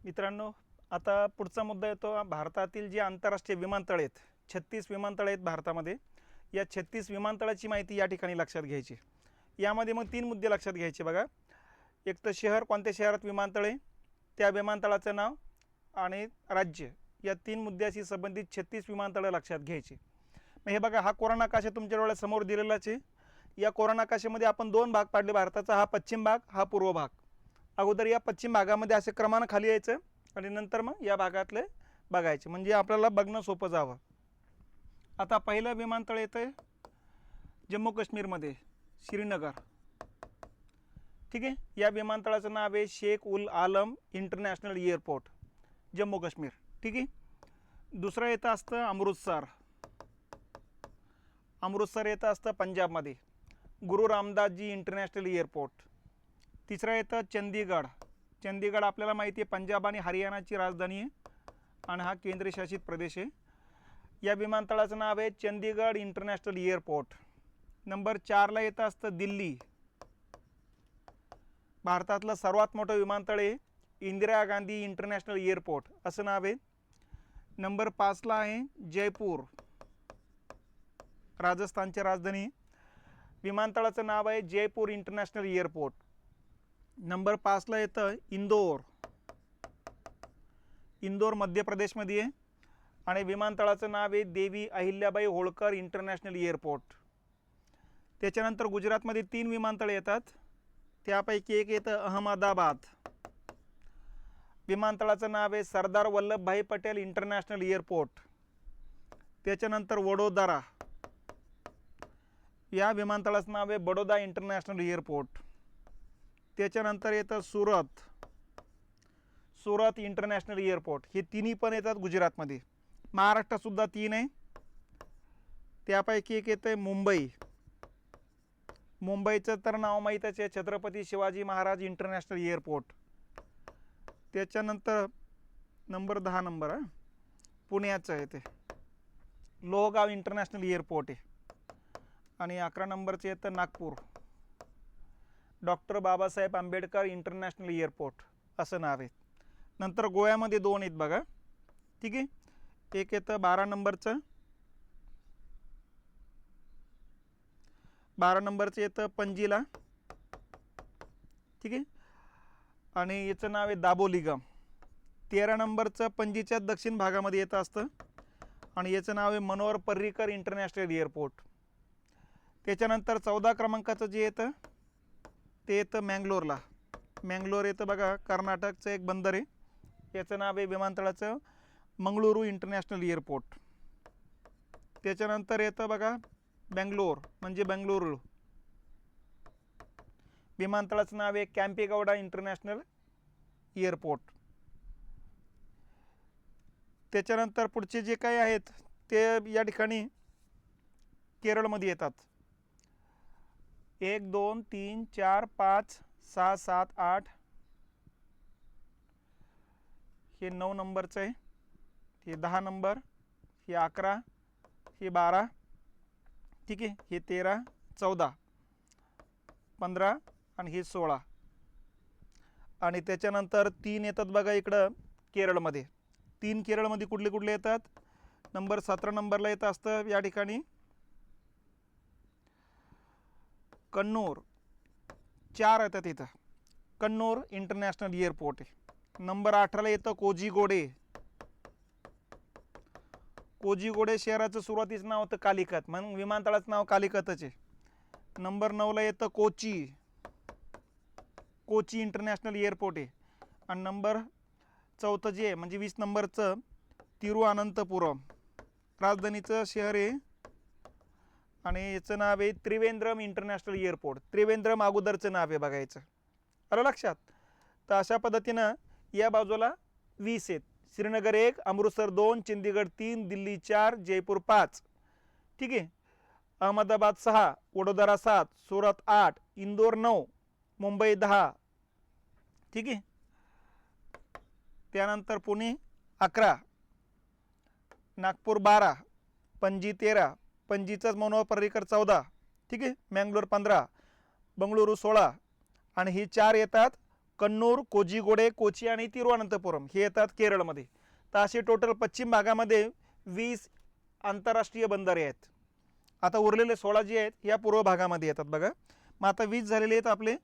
मित्रांनो, आता पुढचा मुद्दा येतो भारतातील जे आंतरराष्ट्रीय विमानतळ आहेत, 36 विमानतळ आहेत भारतामध्ये. या 36 विमानतळाची माहिती या ठिकाणी लक्षात घ्यायची. यामध्ये मग 3 मुद्दे लक्षात घ्यायचे बघा. एक तर शहर, कोणत्या शहरात विमानतळ आहे, त्या विमानतळाचं नाव आणि राज्य. या 3 मुद्द्याशी संबंधित 36 विमानतळं लक्षात घ्यायची. मग हे बघा, हा कोरा नकाशा तुमच्या डोळ्यासमोर दिलेलाच आहे. या कोरा नकाशामध्ये आपण 2 भाग पाडले भारताचा. हा पश्चिम भाग, हा पूर्व भाग. अगोदर या पश्चिम भागामध्ये असे क्रमानं खाली यायचं आणि नंतर मग या भागातले बघायचे, म्हणजे आपल्याला बघणं सोपं जावं. आता पहिलं विमानतळ येतं जम्मू काश्मीरमध्ये, श्रीनगर. ठीक आहे. या विमानतळाचं नाव आहे शेख उल आलम इंटरनॅशनल एअरपोर्ट, जम्मू काश्मीर. ठीक आहे. दुसरं येतं असतं अमृतसर. अमृतसर येतं असतं पंजाबमध्ये, गुरु रामदासजी इंटरनॅशनल एअरपोर्ट. तिसरं येतं चंदीगड. चंदीगड आपल्याला माहिती आहे पंजाब आणि हरियाणाची राजधानी आहे आणि हा केंद्रशासित प्रदेश आहे. या विमानतळाचं नाव आहे चंदीगड इंटरनॅशनल एअरपोर्ट. नंबर 4ला येतं असतं दिल्ली. भारतातलं सर्वात मोठं विमानतळ आहे इंदिरा गांधी इंटरनॅशनल एअरपोर्ट, असं नाव आहे. नंबर 5ला आहे जयपूर, राजस्थानची राजधानी. विमानतळाचं नाव आहे जयपूर इंटरनॅशनल एअरपोर्ट. नंबर 5ला येतं इंदोर. इंदोर मध्य प्रदेशमध्ये आहे आणि विमानतळाचं नाव आहे देवी अहिल्याबाई होळकर इंटरनॅशनल एअरपोर्ट. त्याच्यानंतर गुजरातमध्ये 3 विमानतळ येतात. त्यापैकी एक येतं अहमदाबाद. विमानतळाचं नाव आहे सरदार वल्लभभाई पटेल इंटरनॅशनल एअरपोर्ट. त्याच्यानंतर वडोदरा. या विमानतळाचं नाव आहे बडोदा इंटरनॅशनल एअरपोर्ट. त्याच्यानंतर येतं सुरत. Surat international airport. हे तिन्ही पण येतात गुजरातमध्ये. महाराष्ट्रातसुद्धा 3 आहे. त्यापैकी एक येतं आहे मुंबई. मुंबईचं तर नाव माहीतच आहे, छत्रपती शिवाजी महाराज इंटरनॅशनल एअरपोर्ट. त्याच्यानंतर नंबर 10 नंबर पुण्याचं आहे ते लोहगाव इंटरनॅशनल एअरपोर्ट आहे. आणि 11 नंबरचं येतं Nagpur, doctor Babasaheb Ambedkar international airport, असं नाव आहे. नंतर गोव्यामध्ये 2 आहेत बघा. ठीक आहे. एक येतं 12 नंबरचं. 12 नंबरचं येतं पणजीला. ठीक आहे. आणि याचं नाव आहे दाबोलीगम. 13 नंबरचं पणजीच्या दक्षिण भागामध्ये येतं असतं आणि याचं नाव आहे मनोहर पर्रीकर इंटरनॅशनल एअरपोर्ट. त्याच्यानंतर 14 क्रमांकाचं जे येतं ते येतं मँगलोरला. मँगलोर येतं बघा, कर्नाटकचं एक बंदर आहे. याचं नाव आहे विमानतळाचं मंगळुरू इंटरनॅशनल एअरपोर्ट. त्याच्यानंतर येतं बघा बेंगलोर, म्हणजे बेंगळुरू. विमानतळाचं नाव आहे कॅम्पेगौडा इंटरनॅशनल एअरपोर्ट. त्याच्यानंतर पुढचे जे काही आहेत ते या ठिकाणी केरळमध्ये येतात. 1 2 3 4 5 6 7 8 हे 9 नंबरचं आहे. हे 10 नंबर, हे 11, हे 12. ठीक आहे. हे 13, 14, 15 आणि हे 16. आणि त्याच्यानंतर 3 येतात बघा इकडं केरळमध्ये. 3 केरळमध्ये कुठले कुठले येतात? नंबर 17 नंबरला येतं असतं या ठिकाणी कन्नूर. 4 येतात इथं. कन्नूर इंटरनॅशनल एअरपोर्ट आहे. नंबर 18ला येतं कोझिकोडे. कोझिकोडे शहराचं सुरुवातीचं नाव होतं कालिकत, म्हणून विमानतळाचं नाव कालिकतच आहे. नंबर 9ला येतं कोची. कोची इंटरनॅशनल एअरपोर्ट आहे. आणि नंबर 4 जे आहे म्हणजे 20 नंबरचं तिरुअनंतपुरम, राजधानीचं शहर आहे आणि याचं नाव आहे त्रिवेंद्रम इंटरनॅशनल एअरपोर्ट. त्रिवेंद्रम अगोदरचं नाव आहे बघायचं. आलं लक्षात? तर अशा पद्धतीनं या बाजूला 20 आहेत. श्रीनगर 1, अमृतसर 2, चंदीगड 3, दिल्ली 4, जयपूर 5. ठीक आहे. अहमदाबाद 6, वडोदरा 7, सुरत 8, इंदोर 9, मुंबई 10. ठीक आहे. त्यानंतर पुणे 11, नागपूर 12, पणजी 13, पणजीचंच मनोहर पर्रीकर 14. ठीक आहे. मँगलोर 15, बंगळुरू 16 आणि ही 4 येतात कन्नूर, कोझिकोडे, कोची आणि तिरुवनंतपुरम हे येतात केरळमध्ये. तर असे टोटल पश्चिम भागामध्ये 20 आंतरराष्ट्रीय बंदरे आहेत. आता उरलेले 16 जे आहेत या पूर्व भागामध्ये येतात बघा. मग आता 20 झालेले आहेत आपले.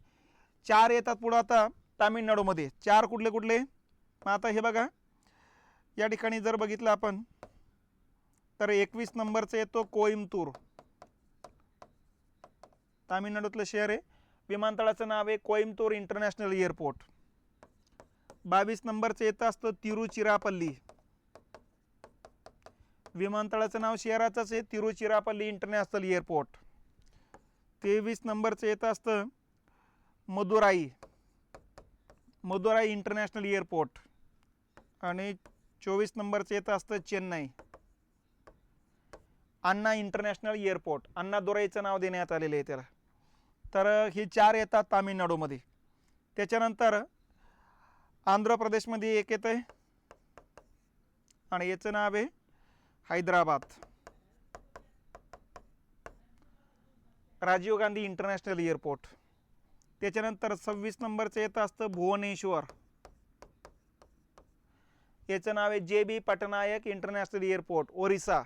4 येतात पुढं आता तामिळनाडूमध्ये. 4 कुठले कुठले? मग आता हे बघा, या ठिकाणी जर बघितलं आपण तर 21 नंबरचा येतो कोइंबतूर, तामिळनाडूतलं शहर आहे. विमानतळाचं नाव आहे कोइंबतूर इंटरनॅशनल एअरपोर्ट. 22 नंबरचं येतं असतं तिरुचिरापल्ली. विमानतळाचं नाव शहराचंच आहे, तिरुचिरापल्ली इंटरनॅशनल एअरपोर्ट. 23 नंबरचं येतं असतं मदुराई, मदुराई इंटरनॅशनल एअरपोर्ट. आणि 24 नंबरचं येतं असतं चेन्नई, अन्ना इंटरनॅशनल एअरपोर्ट. अन्नादुराईचं नाव देण्यात आलेलं आहे त्याला. तर हे 4 येतात तामिळनाडूमध्ये. त्याच्यानंतर आंध्र प्रदेशमध्ये एक येतं आहे आणि याचं नाव आहे हैदराबाद, राजीव गांधी इंटरनॅशनल एअरपोर्ट. त्याच्यानंतर 26 नंबरचं येतं असतं भुवनेश्वर, याचं नाव आहे JB Patnaik international airport, Orissa.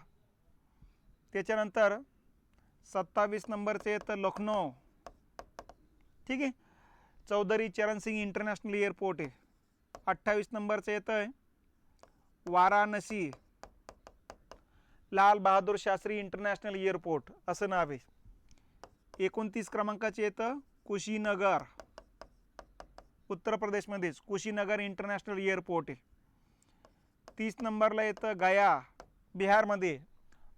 त्याच्यानंतर 27 नंबरचं येतं लखनौ, ठीक आहे, चौधरी चरण सिंग इंटरनॅशनल एअरपोर्ट आहे. 28 नंबरचं येतं आहे वाराणसी, लाल बहादूर शास्त्री इंटरनॅशनल एअरपोर्ट असं नाव आहे. 29 क्रमांकाचे येतं कुशीनगर, उत्तर प्रदेशमध्येच कुशीनगर इंटरनॅशनल एअरपोर्ट आहे. 30 नंबरला येतं गया, बिहारमध्ये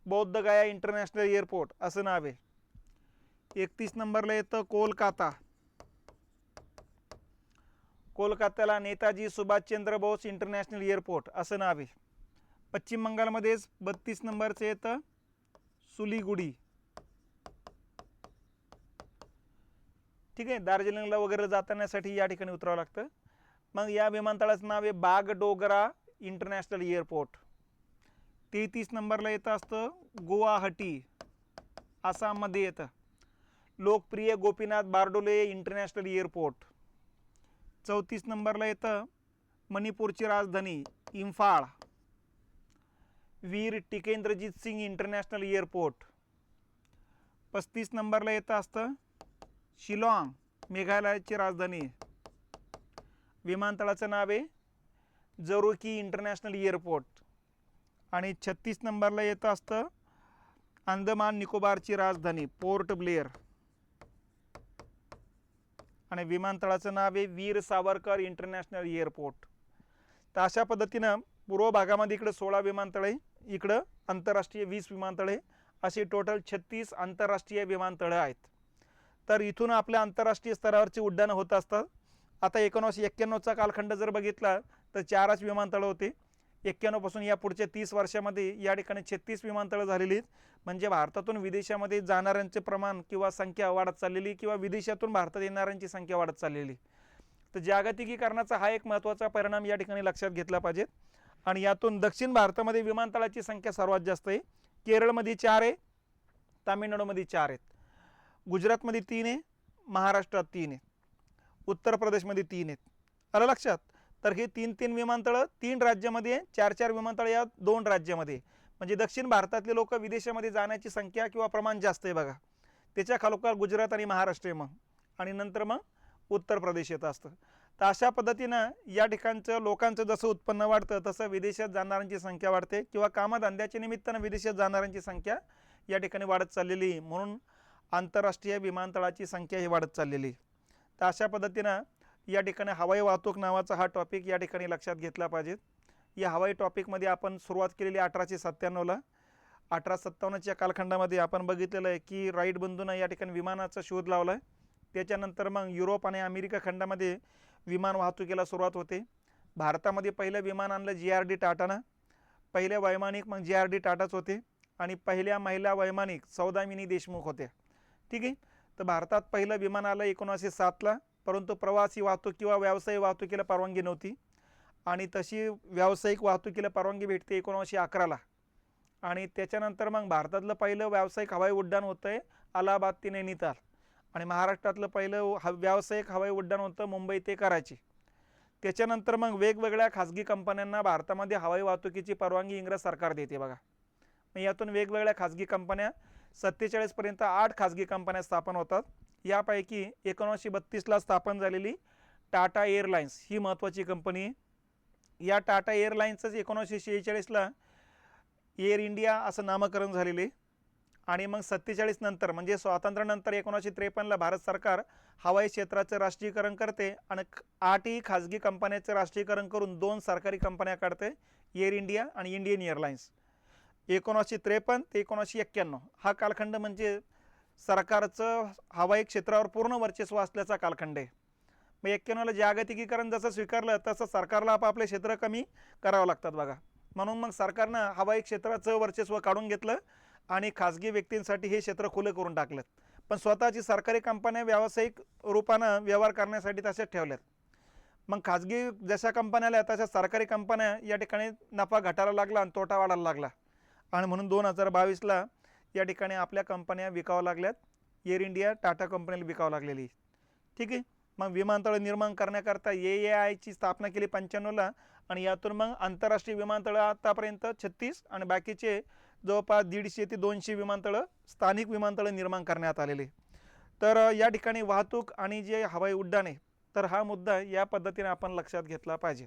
बौद्ध गया इंटरनॅशनल एअरपोर्ट असं नाव आहे. 31 नंबरला येतं कोलकाता, कोलकात्याला नेताजी सुभाषचंद्र बोस इंटरनॅशनल एअरपोर्ट असं नाव आहे. पश्चिम बंगालमध्येच 32 नंबरचं येतं सुलीगुडी, ठीक आहे, दार्जिलिंगला वगैरे जातानासाठी या ठिकाणी उतरावं लागतं. मग या विमानतळाचं नाव आहे बागडोगरा इंटरनॅशनल एअरपोर्ट. 33 नंबरला येतं असतं गुवाहाटी, आसाममध्ये येतं लोकप्रिय गोपीनाथ बारडोले इंटरनॅशनल एअरपोर्ट. 34 नंबरला येतं मणिपूरची राजधानी इम्फाळ, वीर टिकेंद्रजीत सिंग इंटरनॅशनल एअरपोर्ट. 35 नंबरला येतं असतं शिलाँग, मेघालयाची राजधानी. विमानतळाचं नाव आहे जरुकी इंटरनॅशनल एअरपोर्ट. आणि 36 नंबरला येतं असतं अंदमान निकोबारची राजधानी पोर्ट ब्लेअर. आणि विमानतळाचं नाव आहे वीर सावरकर इंटरनॅशनल एअरपोर्ट. तर अशा पद्धतीनं पूर्व भागामध्ये इकडं 16 विमानतळे, इकडं आंतरराष्ट्रीय 20 विमानतळे, असे टोटल 36 आंतरराष्ट्रीय विमानतळं आहेत. तर इथून आपल्या आंतरराष्ट्रीय स्तरावरची उड्डाणं होत असतात. आता 1991चा कालखंड जर बघितला तर 4च विमानतळं होते. 91 पासून या पुढच्या 30 वर्षामध्ये या ठिकाणी 36 विमानतळं झालेली आहेत. म्हणजे भारतातून विदेशामध्ये जाणाऱ्यांचे प्रमाण किंवा संख्या वाढत चाललेली, किंवा विदेशातून भारतात येणाऱ्यांची संख्या वाढत चाललेली. तर जागतिकीकरणाचा हा एक महत्त्वाचा परिणाम या ठिकाणी लक्षात घेतला पाहिजे. आणि यातून दक्षिण भारतामध्ये विमानतळाची संख्या सर्वात जास्त आहे. केरळमध्ये 4 आहे, तामिळनाडूमध्ये 4 आहेत, गुजरातमध्ये 3 आहे, महाराष्ट्रात 3 आहे, उत्तर प्रदेशमध्ये 3 आहेत. आलं लक्षात? तर हे 3 विमानतळं 3 राज्यामध्ये, 4 विमानतळं या 2 राज्यामध्ये. म्हणजे दक्षिण भारतातले लोक विदेशामध्ये जाण्याची संख्या किंवा प्रमाण जास्त आहे बघा. त्याच्या खालोखाल गुजरात आणि महाराष्ट्र आहे मग, आणि नंतर मग उत्तर प्रदेश येत असतं. तर अशा पद्धतीनं या ठिकाणचं लोकांचं जसं उत्पन्न वाढतं तसं विदेशात जाणाऱ्यांची संख्या वाढते, किंवा कामधंद्याच्या निमित्तानं विदेशात जाणाऱ्यांची संख्या या ठिकाणी वाढत चाललेली आहे. म्हणून आंतरराष्ट्रीय विमानतळाची संख्या ही वाढत चाललेली. तर अशा पद्धतीनं या ठिकाणी हवाई वाहतूक नावाचा हा टॉपिक या ठिकाणी लक्षात घेतला पाहिजे. या हवाई टॉपिकमध्ये आपण सुरुवात केलेली 1897ला. 1857च्या कालखंडामध्ये आपण बघितलेलं आहे की राईट बंधूंना या ठिकाणी विमानाचा शोध लावला आहे. त्याच्यानंतर मग युरोप आणि अमेरिका खंडामध्ये विमान वाहतुकीला सुरुवात होते. भारतामध्ये पहिलं विमान आणलं JRD टाटानं. पहिले वैमानिक मग JRD टाटाच होते, आणि पहिल्या महिला वैमानिक सौदामिनी देशमुख होत्या, ठीक आहे. तर भारतात पहिलं विमान आलं 1907ला, परंतु प्रवासी वाहतूक किंवा व्यावसायिक वाहतुकीला परवानगी नव्हती. आणि तशी व्यावसायिक वाहतुकीला परवानगी भेटते 1911ला. आणि त्याच्यानंतर मग भारतातलं पहिलं व्यावसायिक हवाई उड्डाण होतं आहे अलाहाबाद ते नैनिताल. आणि महाराष्ट्रातलं पहिलं व्यावसायिक हवाई उड्डाण होतं मुंबई ते कराची. त्याच्यानंतर मग वेगवेगळ्या खाजगी कंपन्यांना भारतामध्ये हवाई वाहतुकीची परवानगी इंग्रज सरकार देते बघा. मग यातून वेगवेगळ्या खाजगी कंपन्या 47 पर्यंत 8 खाजगी कंपन्या स्थापन होतात. यापैकी 1932ला स्थापन झालेली टाटा एअरलाइन्स ही महत्त्वाची कंपनी आहे. या टाटा एअरलाइन्सच 1946ला एअर इंडिया असं नामकरण झालेले. आणि मग 47 नंतर म्हणजे स्वातंत्र्यानंतर 1953ला भारत सरकार हवाई क्षेत्राचं राष्ट्रीयकरण करते आणि 8ही खाजगी कंपन्याचं राष्ट्रीयकरण करून 2 सरकारी कंपन्या काढते, एअर इंडिया आणि इंडियन एअरलाइन्स. 1953 ते 1991 हा कालखंड म्हणजे सरकारचं हवाई क्षेत्रावर पूर्ण वर्चस्व असल्याचा कालखंड आहे. मग 91ला जागतिकीकरण जसं स्वीकारलं तसं सरकारला आपापले क्षेत्र कमी करावं लागतात बघा. म्हणून मग सरकारनं हवाई क्षेत्राचं वर्चस्व काढून घेतलं आणि खाजगी व्यक्तींसाठी हे क्षेत्र खुलं करून टाकलं. पण स्वतःची सरकारी कंपन्या व्यावसायिक रूपानं व्यवहार करण्यासाठी तसेच ठेवल्यात. मग खाजगी जशा कंपन्या आल्या तशा सरकारी कंपन्या या ठिकाणी नफा घटायला लागला आणि तोटा वाढायला लागला. आणि म्हणून 2022ला या ठिकाणी आपल्या कंपन्या विकावं लागल्यात. एअर इंडिया टाटा कंपनीला विकावं लागलेली. ठीक आहे. मग विमानतळ निर्माण करण्याकरता AAIची स्थापना केली 95ला आणि यातून मग आंतरराष्ट्रीय विमानतळं आतापर्यंत 36 आणि बाकीचे जवळपास 150 ते 200 विमानतळं स्थानिक विमानतळं निर्माण करण्यात आलेले. तर या ठिकाणी वाहतूक आणि जे हवाई उड्डाण आहे तर हा मुद्दा या पद्धतीने आपण लक्षात घेतला पाहिजे.